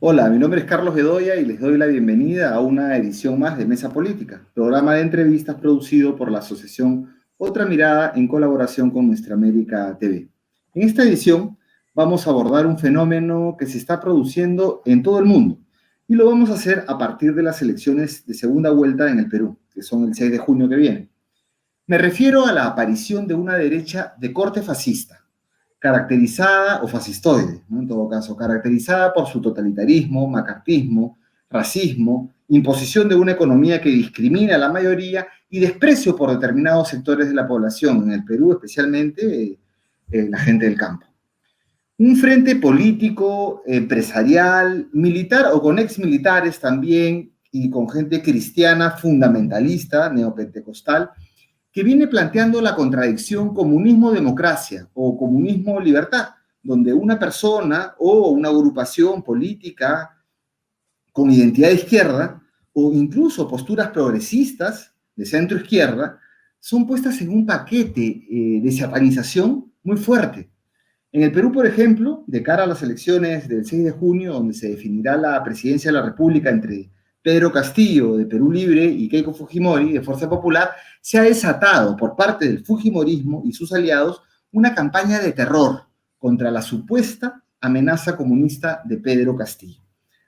Hola, mi nombre es Carlos Bedoya y les doy la bienvenida a una edición más de Mesa Política, programa de entrevistas producido por la asociación Otra Mirada en colaboración con Nuestra América TV. En esta edición vamos a abordar un fenómeno que se está produciendo en todo el mundo y lo vamos a hacer a partir de las elecciones de segunda vuelta en el Perú, que son el 6 de junio que viene. Me refiero a la aparición de una derecha de corte fascista caracterizada, o fascistoide, ¿no? En todo caso, caracterizada por su totalitarismo, macartismo, racismo, imposición de una economía que discrimina a la mayoría y desprecio por determinados sectores de la población, en el Perú especialmente la gente del campo. Un frente político, empresarial, militar o con exmilitares también y con gente cristiana fundamentalista, neopentecostal, que viene planteando la contradicción comunismo-democracia o comunismo-libertad, donde una persona o una agrupación política con identidad de izquierda o incluso posturas progresistas de centro-izquierda son puestas en un paquete de satanización muy fuerte. En el Perú, por ejemplo, de cara a las elecciones del 6 de junio, donde se definirá la presidencia de la República entre Pedro Castillo, de Perú Libre, y Keiko Fujimori, de Fuerza Popular, se ha desatado por parte del Fujimorismo y sus aliados una campaña de terror contra la supuesta amenaza comunista de Pedro Castillo.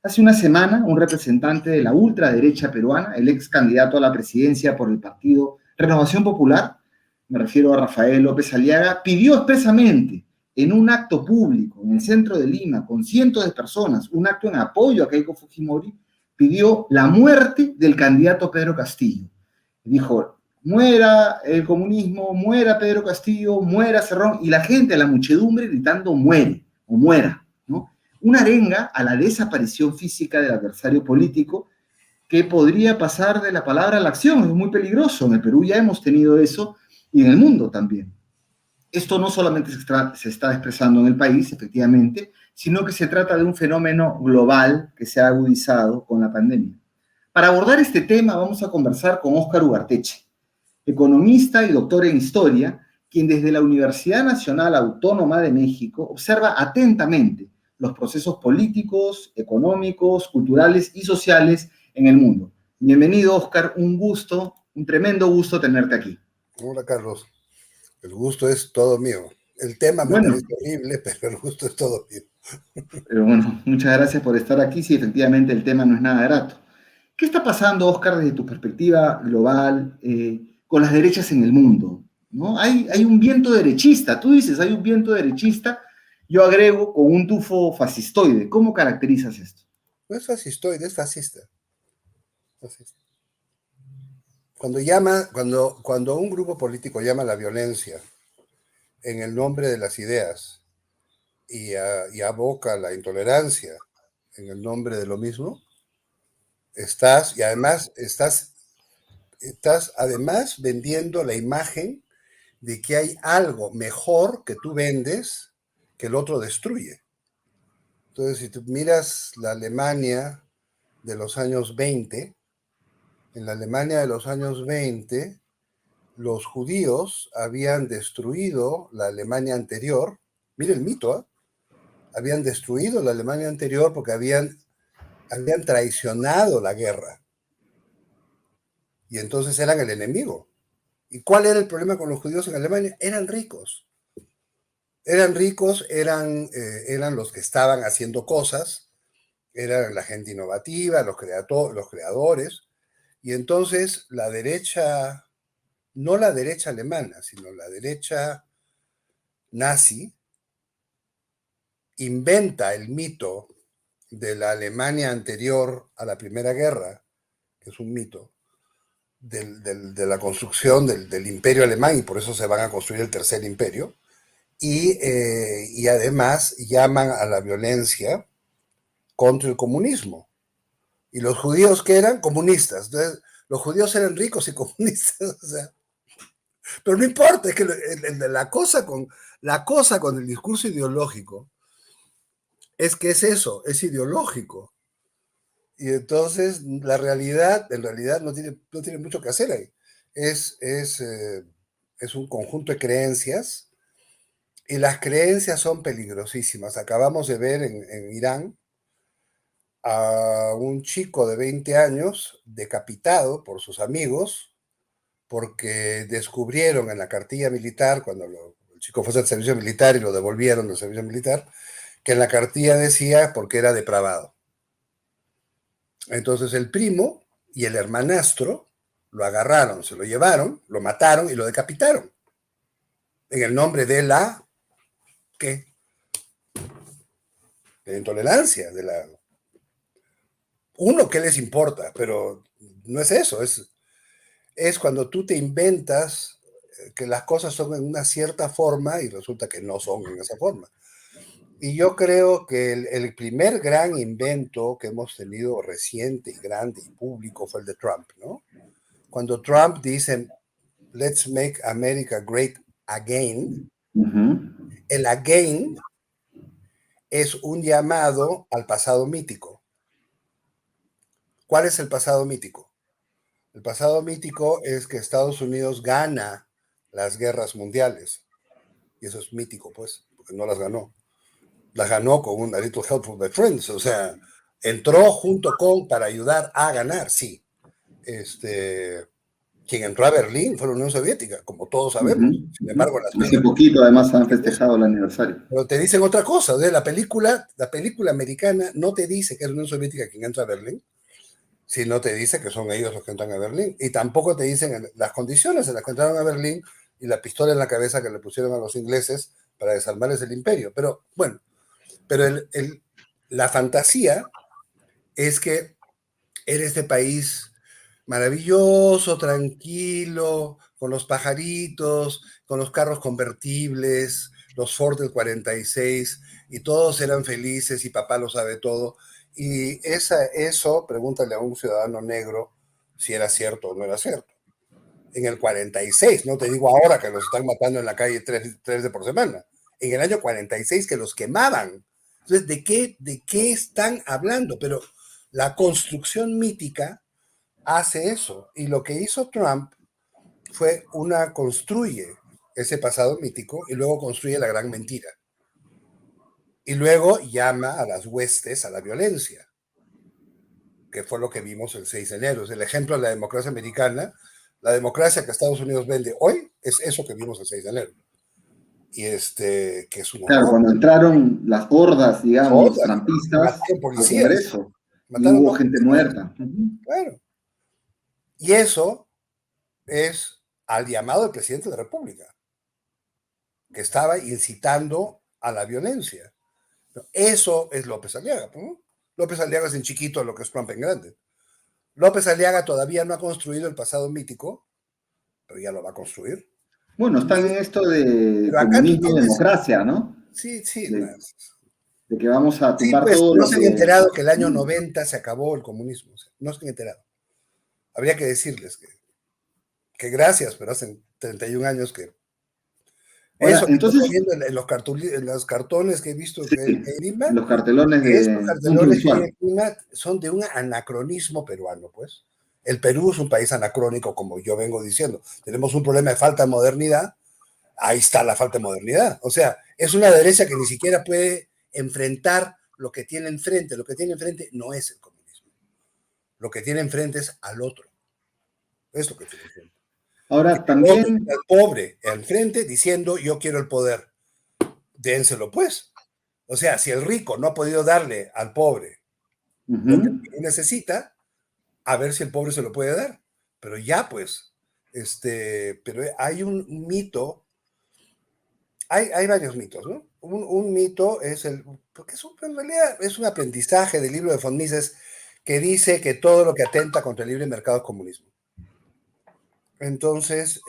Hace una semana, un representante de la ultraderecha peruana, el ex candidato a la presidencia por el partido Renovación Popular, me refiero a Rafael López Aliaga, pidió expresamente en un acto público en el centro de Lima con cientos de personas, un acto en apoyo a Keiko Fujimori, pidió la muerte del candidato Pedro Castillo. Dijo, muera el comunismo, muera Pedro Castillo, muera Cerrón, y la gente, la muchedumbre gritando muere o muera, ¿no? Una arenga a la desaparición física del adversario político que podría pasar de la palabra a la acción. Es muy peligroso. En el Perú ya hemos tenido eso y en el mundo también. Esto no solamente se está expresando en el país, efectivamente, sino que se trata de un fenómeno global que se ha agudizado con la pandemia. Para abordar este tema vamos a conversar con Óscar Ugarteche, economista y doctor en historia, quien desde la Universidad Nacional Autónoma de México observa atentamente los procesos políticos, económicos, culturales y sociales en el mundo. Bienvenido, Óscar, un gusto, un tremendo gusto tenerte aquí. Hola, Carlos. El gusto es todo mío. El tema me Bueno, parece horrible, pero el gusto es todo mío. pero bueno, muchas gracias por estar aquí. Sí, efectivamente el tema no es nada grato. ¿Qué está pasando, Oscar, desde tu perspectiva global con las derechas en el mundo? ¿No? Hay un viento derechista, tú dices, hay un viento derechista, yo agrego con un tufo fascistoide. ¿Cómo caracterizas esto? No es fascistoide, es fascista. Fascista. Cuando un grupo político llama a la violencia en el nombre de las ideas y aboca la intolerancia en el nombre de lo mismo, estás además vendiendo la imagen de que hay algo mejor que tú vendes que el otro destruye. Entonces, si tú miras la Alemania de los años 20, en la Alemania de los años 20, los judíos habían destruido la Alemania anterior. Mire el mito, ¿eh? Habían destruido la Alemania anterior porque habían traicionado la guerra. Y entonces eran el enemigo. ¿Y cuál era el problema con los judíos en Alemania? Eran ricos. Eran los que estaban haciendo cosas, eran la gente innovativa, los creadores. Y entonces la derecha, no la derecha alemana, sino la derecha nazi, inventa el mito de la Alemania anterior a la Primera Guerra, que es un mito, de la construcción del imperio alemán, y por eso se van a construir el tercer imperio, y además llaman a la violencia contra el comunismo. Y los judíos que eran comunistas. Entonces, los judíos eran ricos y comunistas. O sea, pero no importa, es que la cosa con el discurso ideológico es que es eso, es ideológico. Y entonces la realidad, en realidad, no tiene mucho que hacer ahí. Es, es, eh, es un conjunto de creencias y las creencias son peligrosísimas. Acabamos de ver en Irán a un chico de 20 años decapitado por sus amigos porque descubrieron en la cartilla militar, cuando el chico fue al servicio militar y lo devolvieron del servicio militar, que en la cartilla decía porque era depravado. Entonces el primo y el hermanastro lo agarraron, se lo llevaron, lo mataron y lo decapitaron. En el nombre de la, ¿qué? De la intolerancia, de la... Uno, ¿qué les importa? Pero no es eso, es cuando tú te inventas que las cosas son en una cierta forma y resulta que no son en esa forma. Y yo creo que el primer gran invento que hemos tenido reciente y grande y público fue el de Trump, ¿no? Cuando Trump dice, let's make America great again, el again es un llamado al pasado mítico. ¿Cuál es el pasado mítico? El pasado mítico es que Estados Unidos gana las guerras mundiales. Y eso es mítico, pues, porque no las ganó. Las ganó con un A Little Help from My Friends. O sea, entró junto con para ayudar a ganar, sí. Quien entró a Berlín fue la Unión Soviética, como todos sabemos. Sin embargo, hace poquito, además, han festejado el aniversario. Pero te dicen otra cosa. ¿Sí? La película americana no te dice que es la Unión Soviética quien entra a Berlín, sino te dice que son ellos los que entran a Berlín. Y tampoco te dicen las condiciones en las que entraron a Berlín y la pistola en la cabeza que le pusieron a los ingleses para desarmarles el imperio. Pero bueno, pero la fantasía es que era este país maravilloso, tranquilo, con los pajaritos, con los carros convertibles, los Ford del 46, y todos eran felices y papá lo sabe todo. Y eso, pregúntale a un ciudadano negro si era cierto o no era cierto. En el 46, no te digo ahora que los están matando en la calle tres de por semana, en el año 46 que los quemaban. Entonces, ¿de qué están hablando? Pero la construcción mítica hace eso. Y lo que hizo Trump fue construye ese pasado mítico y luego construye la gran mentira. Y luego llama a las huestes a la violencia, que fue lo que vimos el 6 de enero. Es el ejemplo de la democracia americana. La democracia que Estados Unidos vende hoy es eso que vimos el 6 de enero. Y que es un horror. Claro, cuando entraron las hordas, digamos, trampistas al Congreso, y hubo gente muerta. Claro. Y eso es al llamado del presidente de la República, que estaba incitando a la violencia. Eso es López Aliaga, ¿no? López Aliaga es en chiquito lo que es Trump en grande. López Aliaga todavía no ha construido el pasado mítico, pero ya lo va a construir. Bueno, están en esto de comunismo y democracia, ¿no? Sí, sí. De que vamos a tumbar pues, todo no lo se han enterado que el año 90 se acabó el comunismo. No se han enterado. Habría que decirles que gracias, pero hacen 31 años que... Ahora, eso que entonces, estoy viendo en los cartones que he visto sí, en Lima, los cartelones de Lima son de un anacronismo peruano, pues. El Perú es un país anacrónico, como yo vengo diciendo. Tenemos un problema de falta de modernidad. Ahí está la falta de modernidad. O sea, es una derecha que ni siquiera puede enfrentar lo que tiene enfrente. Lo que tiene enfrente no es el comunismo. Lo que tiene enfrente es al otro. Es lo que tiene enfrente. Ahora, también... El pobre enfrente diciendo, yo quiero el poder. Dénselo, pues. O sea, si el rico no ha podido darle al pobre lo que necesita, a ver si el pobre se lo puede dar. Pero ya, pues, pero hay un mito, hay varios mitos, ¿no? Un mito es porque en realidad es un aprendizaje del libro de von Mises que dice que todo lo que atenta contra el libre mercado es comunismo. Entonces,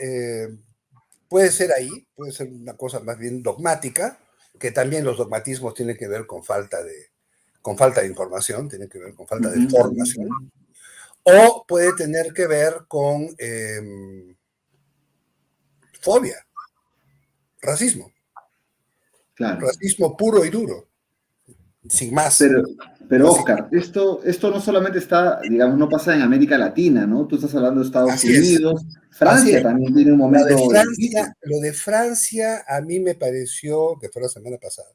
puede ser ahí, puede ser una cosa más bien dogmática, que también los dogmatismos tienen que ver con falta de información, tienen que ver con falta de formación, o puede tener que ver con fobia, racismo. Claro. Racismo puro y duro, sin más. Pero Oscar, esto no solamente está, digamos, no pasa en América Latina, ¿no? Tú estás hablando de Estados Unidos, Francia también tiene un momento... Lo de Francia a mí me pareció, que fue la semana pasada,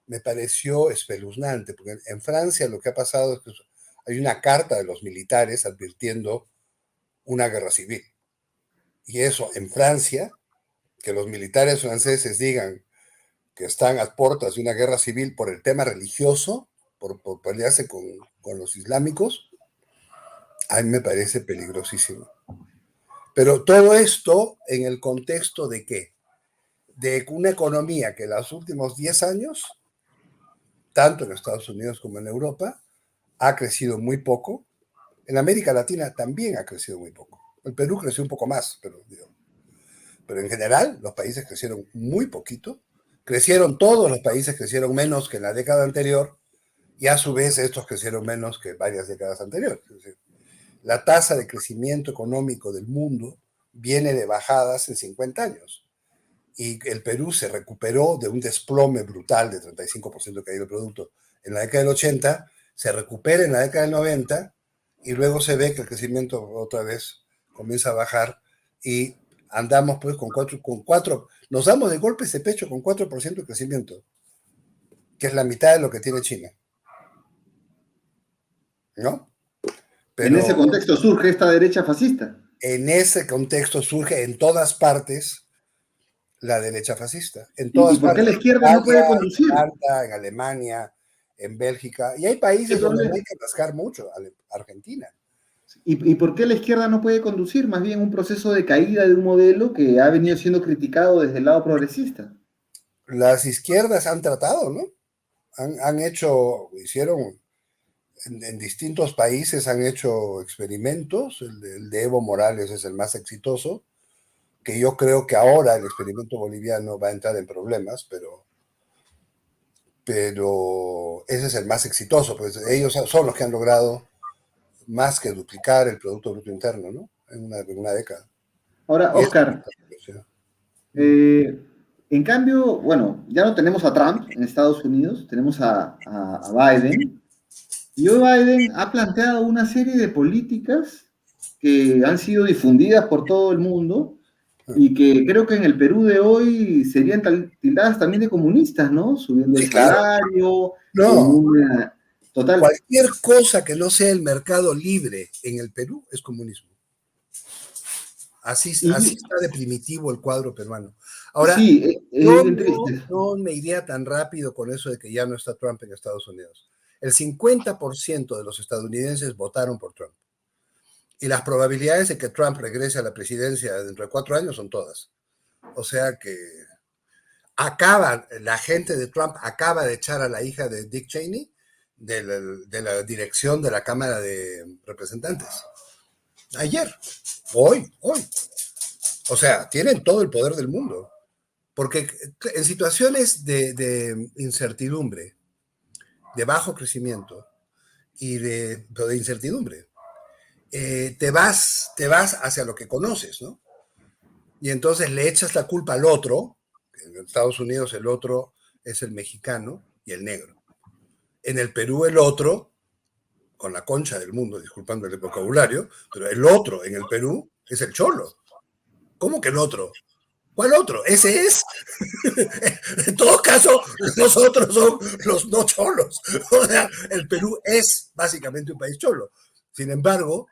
me pareció espeluznante, porque en Francia lo que ha pasado es que hay una carta de los militares advirtiendo una guerra civil. Y eso en Francia, que los militares franceses digan que están a puertas de una guerra civil por el tema religioso, por pelearse con los islámicos, a mí me parece peligrosísimo. Pero todo esto en el contexto de ¿qué? De una economía que en los últimos 10 años, tanto en Estados Unidos como en Europa, ha crecido muy poco. En América Latina también ha crecido muy poco. El Perú creció un poco más, pero en general los países crecieron muy poquito. Crecieron todos los países, crecieron menos que en la década anterior, y a su vez estos crecieron menos que varias décadas anteriores. Es decir, la tasa de crecimiento económico del mundo viene de bajadas en 50 años. Y el Perú se recuperó de un desplome brutal de 35% caído el producto en la década del 80, se recupera en la década del 90 y luego se ve que el crecimiento otra vez comienza a bajar y andamos pues con 4, nos damos de golpes de pecho con 4% de crecimiento, que es la mitad de lo que tiene China, ¿no? En ese Pero contexto surge esta derecha fascista. en ese contexto surge en todas partes la derecha fascista, en ¿Y todas por qué partes, la en izquierda no Italia, puede en conducir? Holanda, en Alemania, en Bélgica, y hay ¿Qué países donde no problema? hay que rascar mucho, Argentina. ¿Y por qué la izquierda no puede conducir? Más bien un proceso de caída de un modelo que ha venido siendo criticado desde el lado progresista. Las izquierdas han tratado, ¿no? Hicieron, en distintos países han hecho experimentos, el de Evo Morales es el más exitoso, que yo creo que ahora el experimento boliviano va a entrar en problemas, pero ese es el más exitoso, pues ellos son los que han logrado más que duplicar el Producto Bruto Interno, ¿no? En una década. Ahora, Y eso, Oscar, eh, en cambio, bueno, ya no tenemos a Trump en Estados Unidos, tenemos a Biden, y hoy Biden ha planteado una serie de políticas que han sido difundidas por todo el mundo y que creo que en el Perú de hoy serían tildadas también de comunistas, ¿no? Subiendo el sí, claro. salario, con No, una... Total. cualquier cosa que no sea el mercado libre en el Perú es comunismo. Así Y está de primitivo el cuadro peruano. Ahora, sí, yo es bien triste. no me iría tan rápido con eso de que ya no está Trump en Estados Unidos. El 50% de los estadounidenses votaron por Trump. Y las probabilidades de que Trump regrese a la presidencia dentro de 4 años son todas. O sea que la gente de Trump acaba de echar a la hija de Dick Cheney de la dirección de la Cámara de Representantes. Ayer, hoy. O sea, tienen todo el poder del mundo. Porque en situaciones de incertidumbre, de bajo crecimiento pero de incertidumbre, te vas hacia lo que conoces, ¿no? Y entonces le echas la culpa al otro. En Estados Unidos el otro es el mexicano y el negro. En el Perú el otro, con la concha del mundo, disculpando el vocabulario, pero el otro en el Perú es el cholo. ¿Cómo que el otro? ¿Cuál otro? Ese es. En todo caso, los otros son los no cholos. O sea, el Perú es básicamente un país cholo. Sin embargo,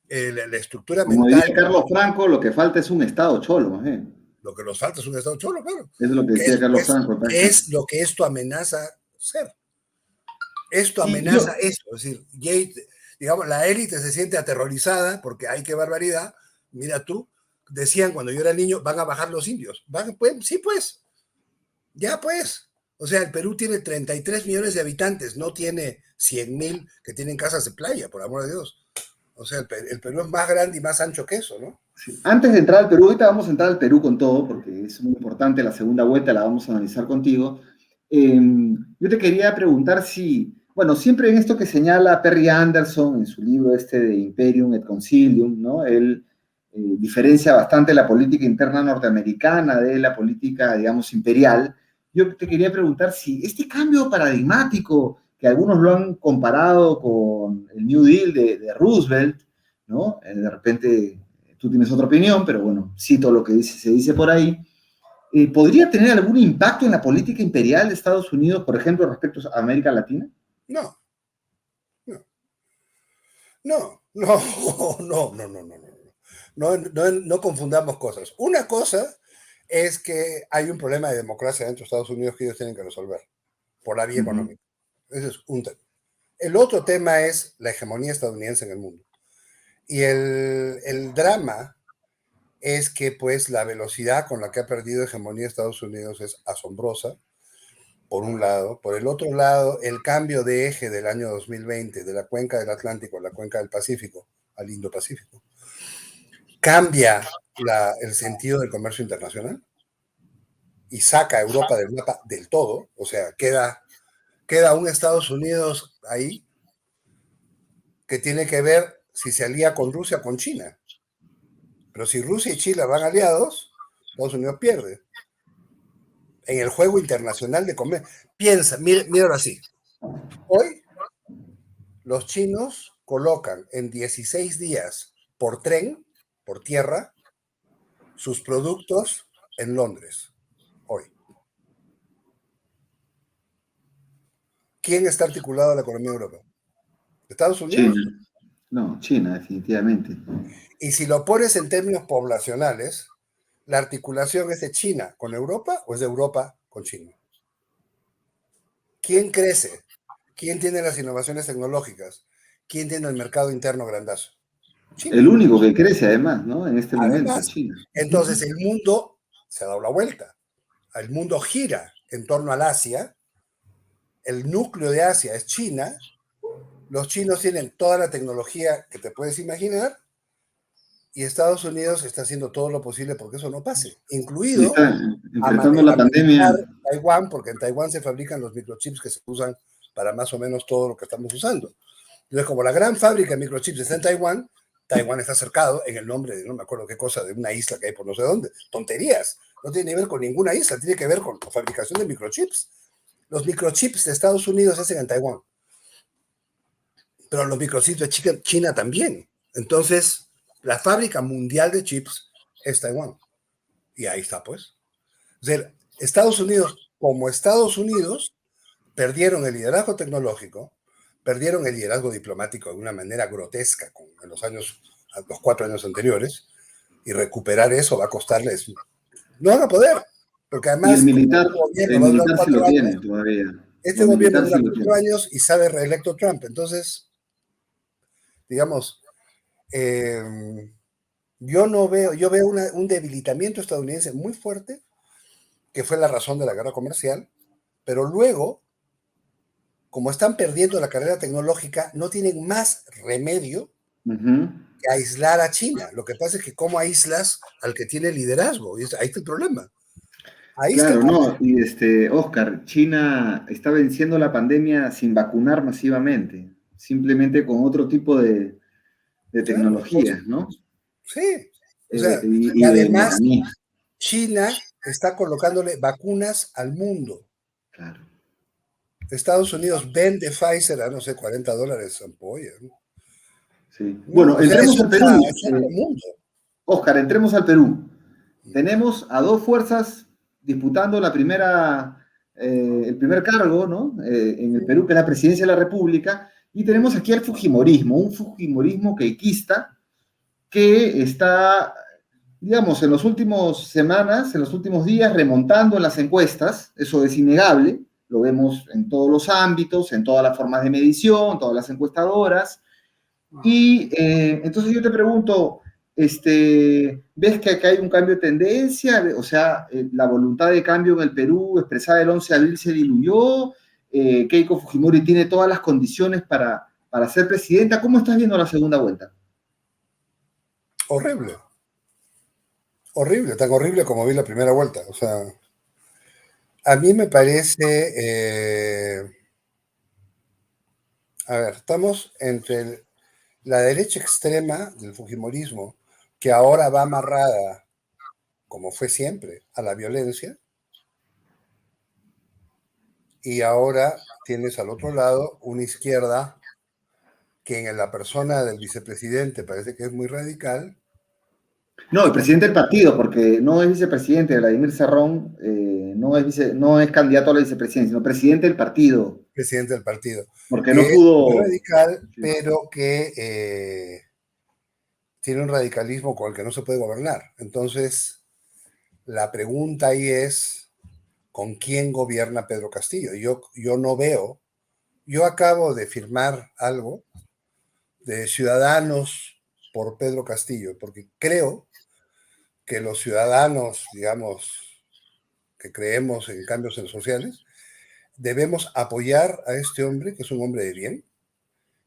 la estructura Como diría mental, Carlos Franco, lo que falta es un Estado cholo, más bien. lo que nos falta es un Estado cholo, claro. Eso es lo que decía Carlos Franco. Es lo que esto amenaza ser. Esto Y amenaza esto. Es decir, digamos, la élite se siente aterrorizada porque hay que barbaridad. Mira tú, decían cuando yo era niño, van a bajar los indios. Pues, sí, pues. Ya, pues. O sea, el Perú tiene 33 millones de habitantes, no tiene 100.000 que tienen casas de playa, por amor de Dios. O sea, el Perú es más grande y más ancho que eso, ¿no? sí, antes de entrar al Perú, ahorita vamos a entrar al Perú con todo, porque es muy importante, la segunda vuelta la vamos a analizar contigo. Yo te quería preguntar si, bueno, siempre en esto que señala Perry Anderson en su libro este de Imperium et Concilium, ¿no? Él diferencia bastante la política interna norteamericana de la política, digamos, imperial. Yo te quería preguntar si este cambio paradigmático, que algunos lo han comparado con el New Deal de Roosevelt, ¿no? De repente tú tienes otra opinión, pero bueno, cito lo que se dice por ahí. ¿podría tener algún impacto en la política imperial de Estados Unidos, por ejemplo, respecto a América Latina? No, no, no, no, no, no, no, no, no. No, no, no confundamos cosas. Una cosa es que hay un problema de democracia dentro de Estados Unidos que ellos tienen que resolver por la vía económica. Ese es un tema. El otro tema es la hegemonía estadounidense en el mundo. Y el drama es que pues la velocidad con la que ha perdido hegemonía Estados Unidos es asombrosa, por un lado. Por el otro lado, el cambio de eje del año 2020 de la cuenca del Atlántico a la cuenca del Pacífico, al Indo-Pacífico, cambia el sentido del comercio internacional y saca a Europa del mapa del todo, o sea, queda un Estados Unidos ahí que tiene que ver si se alía con Rusia o con China. Pero si Rusia y China van aliados, Estados Unidos pierde. En el juego internacional de comercio. Piensa, míralo así. Hoy los chinos colocan en 16 días por tren, por tierra, sus productos en Londres. Hoy. ¿Quién está articulado a la economía de Europa? ¿Estados China. Unidos? No, China, definitivamente. Y si lo pones en términos poblacionales, ¿la articulación es de China con Europa o es de Europa con China? ¿Quién crece? ¿Quién tiene las innovaciones tecnológicas? ¿Quién tiene el mercado interno grandazo? El China. único que crece, además, ¿no? En este momento, Además, China. entonces el mundo se ha dado la vuelta. El mundo gira en torno al Asia. El núcleo de Asia es China. Los chinos tienen toda la tecnología que te puedes imaginar y Estados Unidos está haciendo todo lo posible porque eso no pase, Y incluido está enfrentando la amenazar pandemia. Taiwán, porque en Taiwán se fabrican los microchips que se usan para más o menos todo lo que estamos usando. Entonces, como la gran fábrica de microchips está en Taiwán, Taiwán está cercado en el nombre de no me acuerdo qué cosa, de una isla que hay por no sé dónde. Tonterías. No tiene que ver con ninguna isla, tiene que ver con la fabricación de microchips. Los microchips de Estados Unidos se hacen en Taiwán, pero los microchips de China también. Entonces, la fábrica mundial de chips es Taiwán. Y ahí está, pues. O sea, Estados Unidos, como Estados Unidos, perdieron el liderazgo tecnológico, perdieron el liderazgo diplomático de una manera grotesca en los 4 años anteriores, y recuperar eso va a costarles. No van a poder, porque Y además, como este gobierno el va a durar militar sí lo 4 tiene años, todavía. este Lo gobierno militar dura sí lo 4 tiene. años y sale reelecto Trump. Entonces, digamos, eh, yo veo un debilitamiento estadounidense muy fuerte, que fue la razón de la guerra comercial, pero luego, como están perdiendo la carrera tecnológica, no tienen más remedio que aislar a China. Lo que pasa es que cómo aíslas al que tiene liderazgo, y ahí está el problema. Ahí está el Claro, problema. no, y Oscar, China está venciendo la pandemia sin vacunar masivamente, simplemente con otro tipo de Claro, entonces, tecnologías, ¿no? sí. O sea, y Y de además mecanismos, China está colocándole vacunas al mundo. claro. Estados Unidos vende Pfizer a no sé, $40 ampolla, ¿no? Sí. No, Bueno, o sea, entremos al Perú. es otro mundo. Oscar, entremos al Perú. Tenemos a dos fuerzas disputando el primer cargo, ¿no? En el Perú, que es la presidencia de la República, y tenemos aquí el Fujimorismo, un Fujimorismo queiquista que está, digamos, en las últimas semanas, en los últimos días, remontando en las encuestas, eso es innegable, lo vemos en todos los ámbitos, en todas las formas de medición, todas las encuestadoras, y entonces yo te pregunto, ¿ves que acá hay un cambio de tendencia? O sea, la voluntad de cambio en el Perú expresada el 11 de abril se diluyó, Keiko Fujimori tiene todas las condiciones para ser presidenta. ¿Cómo estás viendo la segunda vuelta? Horrible. Horrible, tan horrible como vi la primera vuelta. O sea, a mí me parece, a ver, estamos entre la derecha extrema del Fujimorismo, que ahora va amarrada, como fue siempre, a la violencia, y ahora tienes al otro lado una izquierda que en la persona del vicepresidente parece que es muy radical, No, el presidente del partido, porque no es vicepresidente, Vladimir Cerrón, no es candidato a la vicepresidencia, sino presidente del partido, Presidente del partido, porque no que es muy pudo. radical, Sí. pero que tiene un radicalismo con el que no se puede gobernar. Entonces, la pregunta ahí es, ¿con quién gobierna Pedro Castillo? Yo no veo, yo acabo de firmar algo de Ciudadanos por Pedro Castillo, porque creo que los ciudadanos, digamos, que creemos en cambios sociales, debemos apoyar a este hombre, que es un hombre de bien,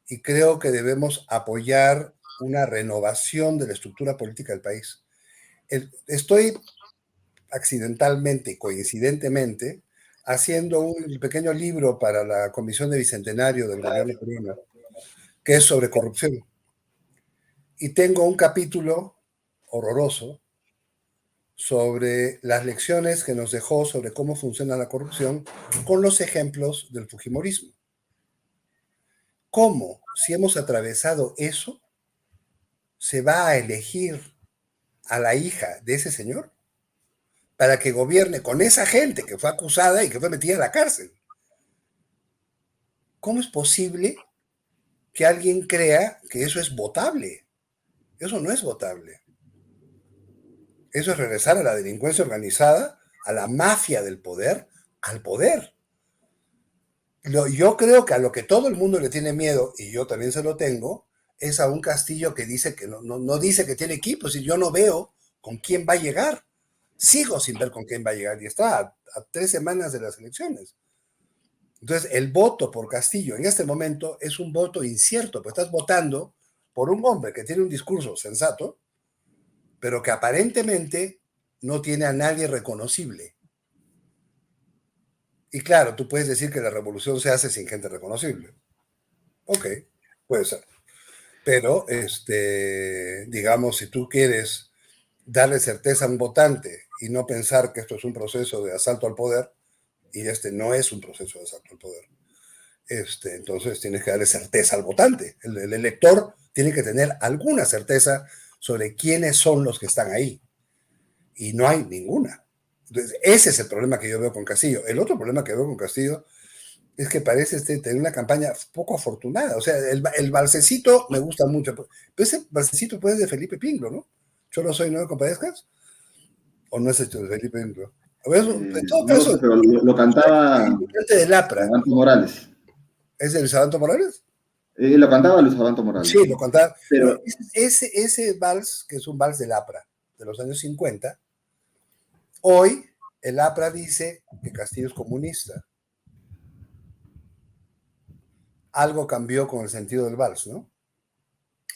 y creo que debemos apoyar una renovación de la estructura política del país. Estoy accidentalmente y coincidentemente haciendo un pequeño libro para la Comisión de Bicentenario del gobierno peruano, que es sobre corrupción. Y tengo un capítulo horroroso sobre las lecciones que nos dejó sobre cómo funciona la corrupción con los ejemplos del Fujimorismo. ¿Cómo, si hemos atravesado eso, se va a elegir a la hija de ese señor para que gobierne con esa gente que fue acusada y que fue metida a la cárcel? ¿Cómo es posible que alguien crea que eso es votable? Eso no es votable. Eso es regresar a la delincuencia organizada, a la mafia del poder, al poder. Yo creo que a lo que todo el mundo le tiene miedo, y yo también se lo tengo, es a un Castillo que dice que no dice que tiene equipo, y yo no veo con quién va a llegar. Sigo sin ver con quién va a llegar y está a 3 semanas de las elecciones. Entonces, el voto por Castillo en este momento es un voto incierto, porque estás votando por un hombre que tiene un discurso sensato, pero que aparentemente no tiene a nadie reconocible. Y claro, tú puedes decir que la revolución se hace sin gente reconocible. Ok, puede ser. Pero, digamos, si tú quieres darle certeza a un votante y no pensar que esto es un proceso de asalto al poder, y este no es un proceso de asalto al poder, entonces tienes que darle certeza al votante. El elector tiene que tener alguna certeza sobre quiénes son los que están ahí. Y no hay ninguna. Entonces, ese es el problema que yo veo con Castillo. El otro problema que veo con Castillo es que parece tener una campaña poco afortunada. O sea, el balsecito me gusta mucho, pero ese balsecito puede ser de Felipe Pingo, ¿no? Yo no soy, ¿no me compadezcas? ¿O no es hecho de Felipe Pingo? A ver, en todo No lo sé, caso, pero lo cantaba integrante del APRA. Abanto Morales. ¿Es de Luis Alberto Morales? Lo cantaba Luis Abanto Morales, Sí, lo sí. contaba. Bueno, Pero ese vals, que es un vals del APRA de los años 50, hoy el APRA dice que Castillo es comunista. Algo cambió con el sentido del vals, ¿no?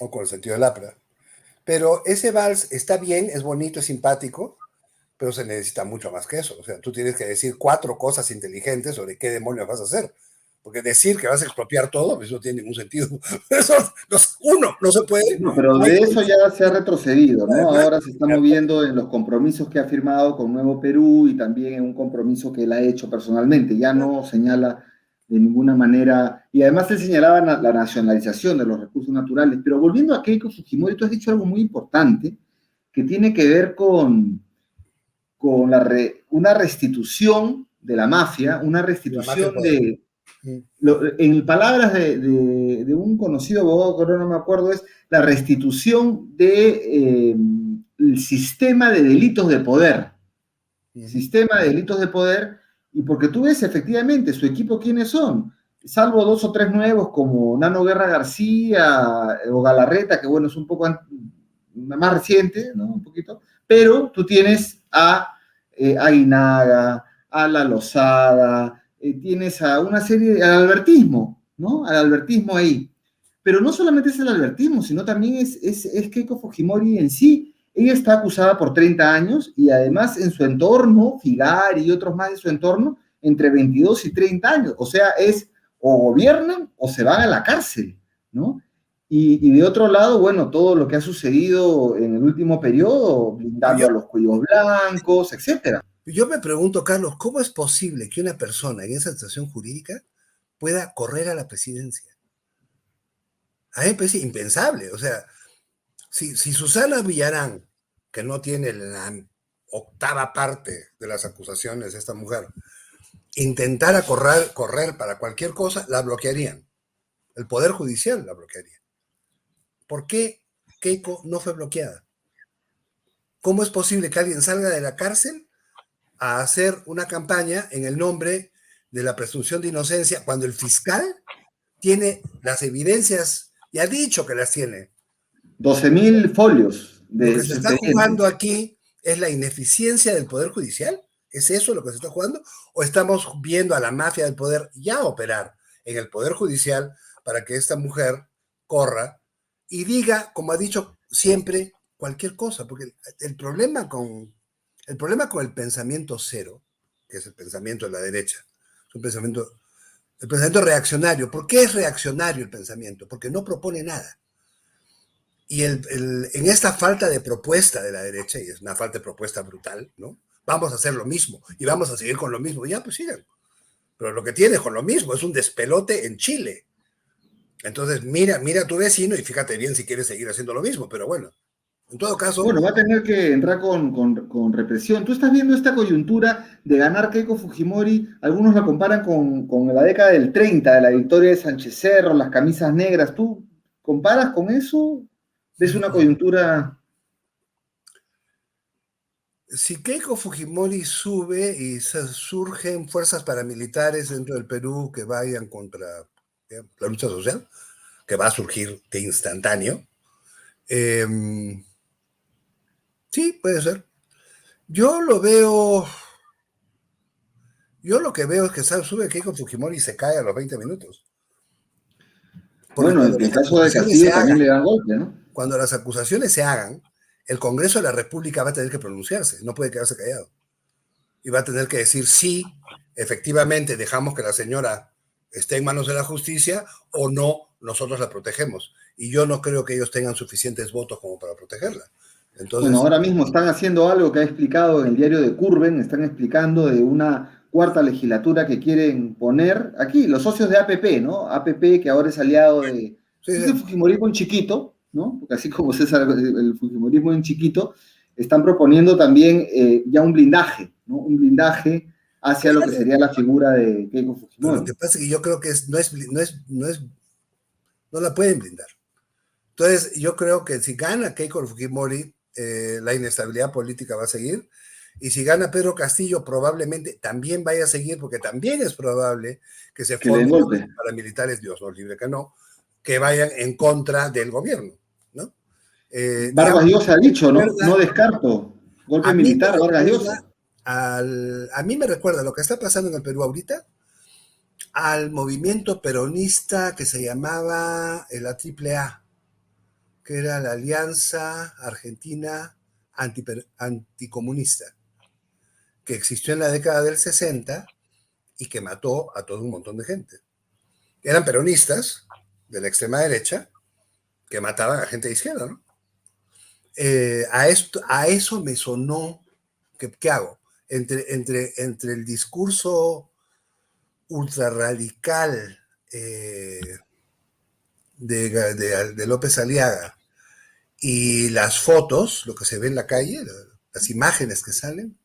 O con el sentido del APRA. Pero ese vals está bien, es bonito, es simpático, pero se necesita mucho más que eso. O sea, tú tienes que decir 4 cosas inteligentes sobre qué demonios vas a hacer. Porque decir que vas a expropiar todo, pues no tiene ningún sentido. Eso, uno, no se puede. no, pero No hay de eso ya se ha retrocedido, ¿no? además, Ahora se está moviendo en los compromisos que ha firmado con Nuevo Perú y también en un compromiso que él ha hecho personalmente. Ya no señala de ninguna manera, y además él señalaba la nacionalización de los recursos naturales. Pero volviendo a Keiko Fujimori, tú has dicho algo muy importante que tiene que ver con una restitución de la mafia, una la mafia del restitución poder. en palabras de un conocido abogado, que ahora no me acuerdo, es la restitución del sistema de delitos de poder. Sistema de delitos de poder, y porque tú ves efectivamente su equipo quiénes son, salvo 2 o 3 nuevos como Nano Guerra García o Galarreta, que bueno, es un poco más reciente, ¿no? Un poquito, pero tú tienes a Aguinaga, a La Lozada, tienes a una serie, al albertismo, ¿no? Al albertismo ahí. Pero no solamente es el albertismo, sino también es Keiko Fujimori en sí. Ella está acusada por 30 años y además en su entorno, Figari y otros más de su entorno, entre 22 y 30 años. O sea, es o gobiernan o se van a la cárcel, ¿no? Y de otro lado, bueno, todo lo que ha sucedido en el último periodo, blindando Yo, a los cuellos blancos, etcétera. yo me pregunto, Carlos, ¿cómo es posible que una persona en esa situación jurídica pueda correr a la presidencia? A mí me parece impensable. O sea, si Susana Villarán que no tiene la octava parte de las acusaciones de esta mujer, intentara correr para cualquier cosa, la bloquearían. El Poder Judicial la bloquearía. ¿Por qué Keiko no fue bloqueada? ¿Cómo es posible que alguien salga de la cárcel a hacer una campaña en el nombre de la presunción de inocencia cuando el fiscal tiene las evidencias y ha dicho que las tiene? 12.000 folios Lo de que se su está expediente. jugando aquí es la ineficiencia del Poder Judicial. ¿Es eso lo que se está jugando? ¿O estamos viendo a la mafia del poder ya operar en el Poder Judicial para que esta mujer corra y diga, como ha dicho siempre, cualquier cosa? Porque el problema con el pensamiento cero, que es el pensamiento de la derecha, es un pensamiento, el pensamiento reaccionario. ¿Por qué es reaccionario el pensamiento? Porque no propone nada. Y en esta falta de propuesta de la derecha, y es una falta de propuesta brutal, ¿no? Vamos a hacer lo mismo y vamos a seguir con lo mismo. Ya, pues sigan. Pero lo que tienes con lo mismo es un despelote en Chile. Entonces, mira a tu vecino y fíjate bien si quieres seguir haciendo lo mismo. Pero bueno, en todo caso, Bueno, va a tener que entrar con represión. Tú estás viendo esta coyuntura de ganar Keiko Fujimori, algunos la comparan con la década del 30, de la victoria de Sánchez Cerro, las camisas negras. ¿Tú comparas con eso? ¿Ves una coyuntura? si Keiko Fujimori sube y surgen fuerzas paramilitares dentro del Perú que vayan contra la lucha social, que va a surgir de instantáneo, eh, sí, puede ser. Yo lo veo, yo lo que veo es que sube Keiko Fujimori y se cae a los 20 minutos. Porque Bueno, cuando en el las caso de acusaciones se Castillo también hagan, le dan golpe, ¿no? cuando las acusaciones se hagan, el Congreso de la República va a tener que pronunciarse, no puede quedarse callado. Y va a tener que decir sí, efectivamente dejamos que la señora esté en manos de la justicia o no, nosotros la protegemos. Y yo no creo que ellos tengan suficientes votos como para protegerla. Bueno, Entonces, ahora mismo están haciendo algo que ha explicado en el diario de Curven, están explicando de una cuarta legislatura que quieren poner aquí, los socios de APP, ¿no? APP, que ahora es aliado de... sí, Es el sí. Fujimorismo en chiquito, ¿no? Porque así como César, el Fujimorismo en chiquito, están proponiendo también ya un blindaje, ¿no? Un blindaje hacia lo que Claro. sería la figura de Keiko Pero lo Fujimori. que pasa es que yo creo que no la pueden blindar. Entonces, yo creo que si gana Keiko Fujimori, la inestabilidad política va a seguir. Y si gana Pedro Castillo, probablemente también vaya a seguir, porque también es probable que se Que le den formen golpe. paramilitares, Dios no libre que no, que vayan en contra del gobierno, ¿no? Vargas Digamos, Llosa ha dicho, ¿no? No recuerda, descarto golpe a mí me militar a Vargas Llosa. recuerda a mí me recuerda lo que está pasando en el Perú ahorita al movimiento peronista que se llamaba la AAA, que era la Alianza Argentina Anticomunista, que existió en la década del 60 y que mató a todo un montón de gente. Eran peronistas de la extrema derecha que mataban a gente de izquierda, ¿no? A eso me sonó, ¿qué hago? Entre el discurso ultrarradical de López Aliaga y las fotos, lo que se ve en la calle, las imágenes que salen,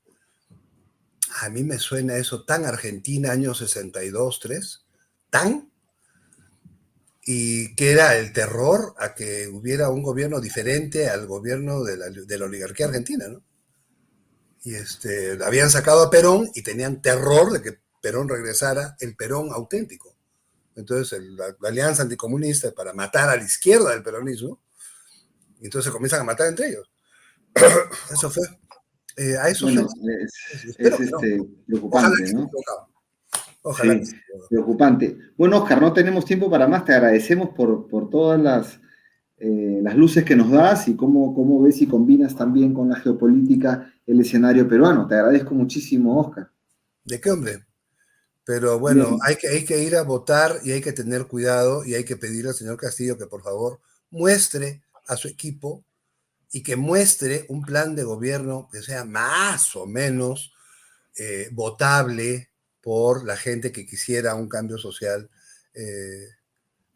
a mí me suena eso tan Argentina, años 62, 3, tan, y que era el terror a que hubiera un gobierno diferente al gobierno de la oligarquía argentina, ¿no? Y habían sacado a Perón y tenían terror de que Perón regresara el Perón auténtico. Entonces, la alianza anticomunista para matar a la izquierda del peronismo, y entonces se comienzan a matar entre ellos. Eso fue. A eso suena. Bueno, Espero es que no. Ojalá preocupante, que esté ¿no? equivocado. Ojalá que Sí, esté equivocado. preocupante. Bueno, Oscar, no tenemos tiempo para más. Te agradecemos por todas las luces que nos das y cómo ves y combinas también con la geopolítica el escenario peruano. Te agradezco muchísimo, Oscar. ¿De qué hombre? Pero bueno, Bien, hay que ir a votar y hay que tener cuidado y hay que pedirle al señor Castillo que por favor muestre a su equipo y que muestre un plan de gobierno que sea más o menos votable por la gente que quisiera un cambio social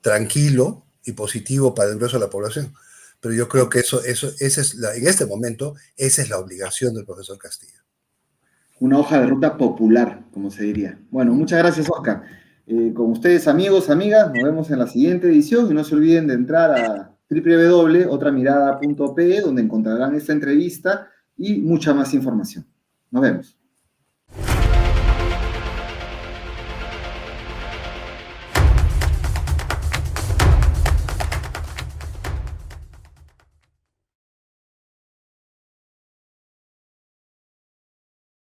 tranquilo y positivo para el grueso de la población. Pero yo creo que en este momento, esa es la obligación del profesor Castillo. Una hoja de ruta popular, como se diría. Bueno, muchas gracias, Oscar. Con ustedes, amigos, amigas, nos vemos en la siguiente edición y no se olviden de entrar a www.otramirada.pe, donde encontrarán esta entrevista y mucha más información. Nos vemos.